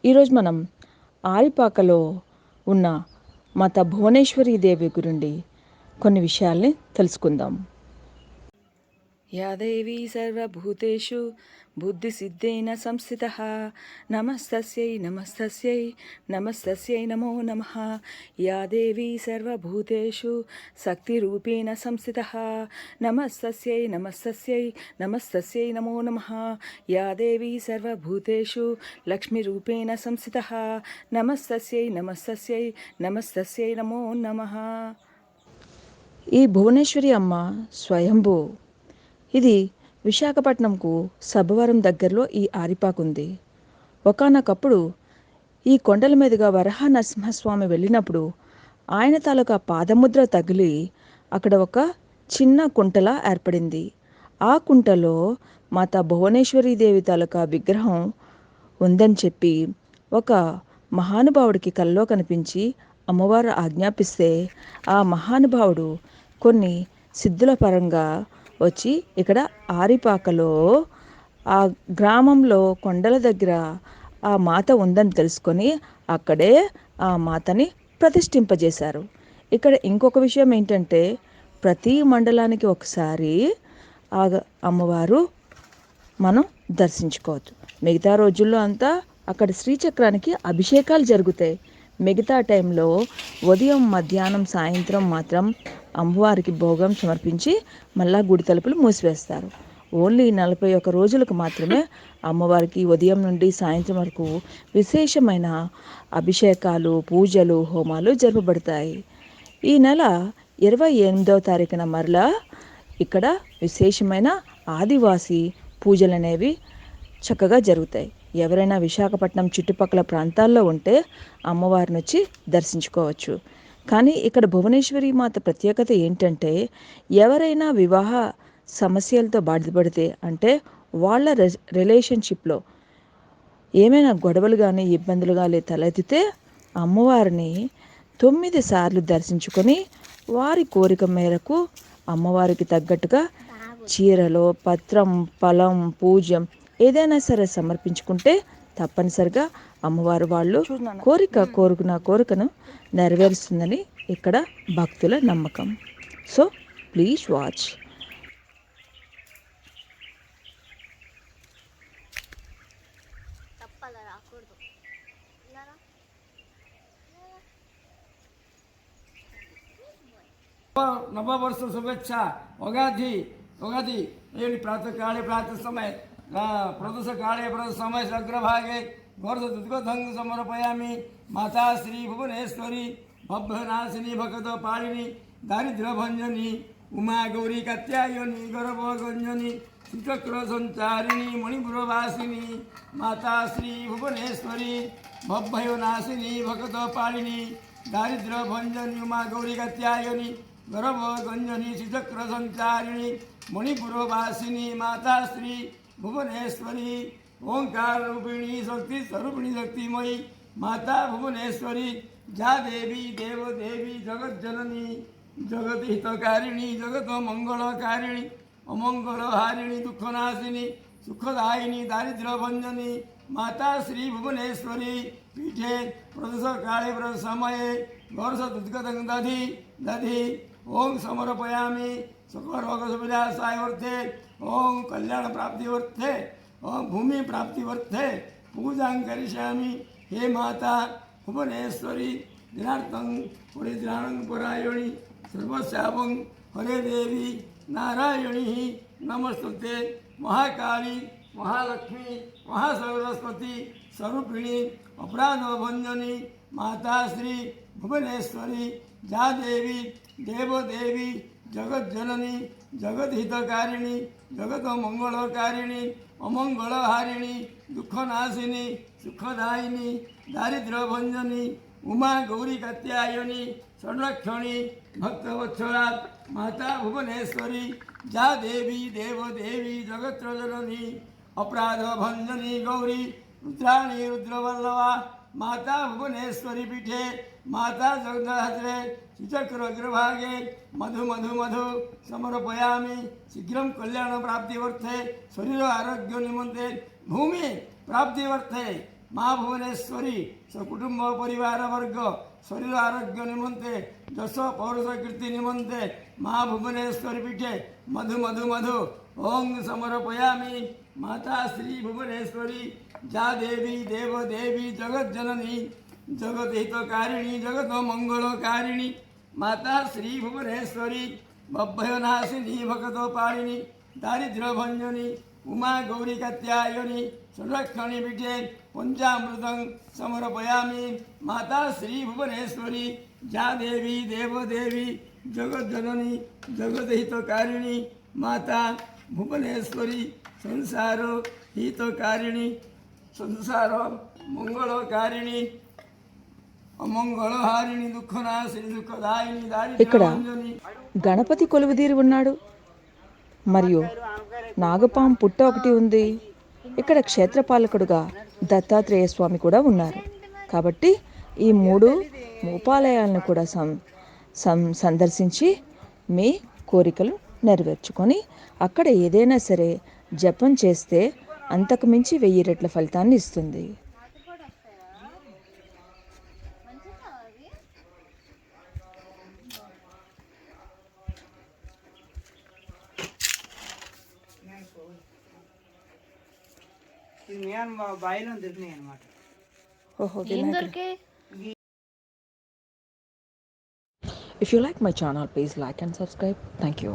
ఈరోజు మనం ఆరిపాకలో ఉన్న మాత భువనేశ్వరీ దేవి గురించి కొన్ని విషయాల్ని తెలుసుకుందాం. या देवी सर्वभूतेषु बुद्धिसिद्धेन संस्थितः नमस्तस्यै नमस्तस्यै नमस्तस्यै नमो नमः। या देवी सर्वभूतेषु शक्तिरूपेण संस्थितः नमस्तस्यै नमस्तस्यै नमस्तस्यै नमो नमः। या देवी सर्वभूतेषु लक्ष्मीरूपेण संस्थितः नमस्तस्यै नमस्तस्यै नमस्तस्यै नमो नमः। ఈ భువనేశ్వరి అమ్మ స్వయంభూ. ఇది విశాఖపట్నంకు సబ్బవరం దగ్గరలో ఈ ఆరిపాకు ఉంది. ఒకానొకప్పుడు ఈ కొండల మీదుగా వరహ నరసింహస్వామి వెళ్ళినప్పుడు ఆయన తాలూకా పాదముద్ర తగిలి అక్కడ ఒక చిన్న కుంటలా ఏర్పడింది. ఆ కుంటలో మాత భువనేశ్వరీదేవి తాలూకా విగ్రహం ఉందని చెప్పి ఒక మహానుభావుడికి కల్లో కనిపించి అమ్మవారు ఆజ్ఞాపిస్తే ఆ మహానుభావుడు కొన్ని సిద్ధుల పరంగా వచ్చి ఇక్కడ ఆరిపాకలో ఆ గ్రామంలో కొండల దగ్గర ఆ మాత ఉందని తెలుసుకొని అక్కడే ఆ మాతని ప్రతిష్ఠింపజేశారు. ఇక్కడ ఇంకొక విషయం ఏంటంటే ప్రతి మండలానికి ఒకసారి ఆ అమ్మవారు మనం దర్శించుకోవచ్చు. మిగతా రోజుల్లో అంతా అక్కడ శ్రీచక్రానికి అభిషేకాలు జరుగుతాయి. మిగతా టైంలో ఉదయం మధ్యాహ్నం సాయంత్రం మాత్రం అమ్మవారికి భోగం సమర్పించి మళ్ళా గుడి తలుపులు మూసివేస్తారు. ఓన్లీ 41 రోజులకు మాత్రమే అమ్మవారికి ఉదయం నుండి సాయంత్రం వరకు విశేషమైన అభిషేకాలు పూజలు హోమాలు జరపబడతాయి. ఈ నెల 28వ తారీఖున మరలా ఇక్కడ విశేషమైన ఆదివాసీ పూజలు అనేవి చక్కగా జరుగుతాయి. ఎవరైనా విశాఖపట్నం చుట్టుపక్కల ప్రాంతాల్లో ఉంటే అమ్మవారిని వచ్చి దర్శించుకోవచ్చు. కానీ ఇక్కడ భువనేశ్వరి మాత ప్రత్యేకత ఏంటంటే ఎవరైనా వివాహ సమస్యలతో బాధపడితే అంటే వాళ్ళ రిలేషన్షిప్లో ఏమైనా గొడవలు కానీ ఇబ్బందులు కానీ తలెత్తితే అమ్మవారిని 9 సార్లు దర్శించుకొని వారి కోరిక మేరకు అమ్మవారికి తగ్గట్టుగా చీరలో పత్రం ఫలం పూజ్యం ఏదైనా సరే సమర్పించుకుంటే తప్పనిసరిగా అమ్మవారు వాళ్ళు కోరుకున్న కోరికను నెరవేరుస్తుందని ఇక్కడ భక్తుల నమ్మకం. So please watch. नववर्ष शुभेच्छा उगादि उगादि प्रातः काले प्रातः समय प्रदोष काले प्रदोष समय अग्रभागे घोरदुद्गोधं समर्पयामि। माता श्री भुवनेश्वरी भव्यनाशिनी भगत पालिनी दारिद्र्यभंजनी उमा गौरी कात्यायनी गर्भगंजनी श्रीचक्र संचारिणी मणिपुरवासिनी माता श्री भुवनेश्वरी भव्यनाशिनी भगत पालिनी दारिद्र्यभंजनी उमा गौरी कात्यायनी गर्भगंजनी श्रीचक्र संचारिणी मणिपुरवासिनी माता श्री भुवनेश्वरी ओंकार रूपिणी शक्ति स्वरूपिणी शक्तिमयी माता भुवनेश्वरी जा देवी देव देवी जगत जननी जगत हितकारिणी जगत मंगलकारिणी अमंगलहारिणी दुखनाशिनी सुखदायिनी दारिद्र्यभंजनी माता श्री भुवनेश्वरी पीठे प्रदोष काले प्रदोष समये वर्षदुद्गतं दधि दधि ओं समर्पयामि। सकल रोग सुविधार्थाय ओं कल्याण प्राप्तिवर्थे ओं भूमि प्राप्तिवर्थे पूजां करिष्यामि। हे माता भुवनेश्वरी दिनार्थं परित्राणं परायणी सर्वस्यापं हरे देवी नारायणी नमस्तुते महाकाली महालक्ष्मी महासरस्वती स्वरूपिणी अपराधभंजनी माता श्री भुवनेश्वरी जा देवी देव देवी जगत जननी जगत हितकारिणी जगत मंगलकारिणी अमंगलहारिणी दुखनाशिनी सुखदायिनी दारिद्र्यभंजनी उमा गौरी कात्यायनी संरक्षणी भक्तवत्सला माता भुवनेश्वरी जा देवी देव देवी जगत जननी अपराधभंजनी गौरी रुद्राणी रुद्रवल्लभा माता भुवनेश्वरी पीठे माता जगदहस्रे श्रीचक्रग्रभागे मधु मधु मधु समर्पयामि। शीघ्रं कल्याण प्राप्तिवर्थे शरीर आरोग्य निमंते भूमि प्राप्तिवर्थे ମା ଭୁବନେଶ୍ୱରୀ ସକୁଟୁମ୍ବ ପରିବାର ବର୍ଗ ଶରୀର ଆରୋଗ୍ୟ ନିମନ୍ତେ ଯଶ ପୌରୁଷ କୀର୍ତ୍ତି ନିମନ୍ତେ ମା ଭୁବନେଶ୍ୱରୀ ପୀଠେ ମଧୁ ମଧୁ ମଧୁ ଓଂ ସମର୍ପୟାମି। ମାତା ଶ୍ରୀ ଭୁବନେଶ୍ୱରୀ ଯା ଦେବୀ ଦେବ ଦେବୀ ଜଗତ୍ ଜନନୀ ଜଗତ ହିତକାରିଣୀ ଜଗତ ମଙ୍ଗଳକାରିଣୀ ମାତା ଶ୍ରୀ ଭୁବନେଶ୍ୱରୀ ଭୟନାଶିନୀ ଭଗତ ପାଳିନୀ ଦାରିଦ୍ର୍ୟ ଭଞ୍ଜନୀ उमा गौरी कात्यायनी संरक्षणी पीठे पंचामृतं समर्पयामि। माता श्री भुवनेश्वरी जा देवी देव देवी जगत जननी जगत हितकारिणी माता भुवनेश्वरी संसार हितकारिणी संसार मंगलकारिणी अमंगलहारिणी दुःखनाशिनी दुःखदायिनी ఇక్కడ दारिद्र्य भंजनी గణపతి కొలువుదీరి ఉన్నాడు, మరియు నాగపాం పుట్ట ఒకటి ఉంది. ఇక్కడ క్షేత్రపాలకుడుగా దత్తాత్రేయ స్వామి కూడా ఉన్నారు. కాబట్టి ఈ 3 ఉపాలయాలను కూడా సందర్శించి మీ కోరికలు నెరవేర్చుకొని అక్కడ ఏదైనా సరే జపం చేస్తే అంతకు మించి 1000 రెట్ల ఫలితాన్ని ఇస్తుంది. ఇది నేను మా బాయిలో దొరికినాయి అనమాట. ఓహో, If you like my channel, please like and subscribe. Thank you.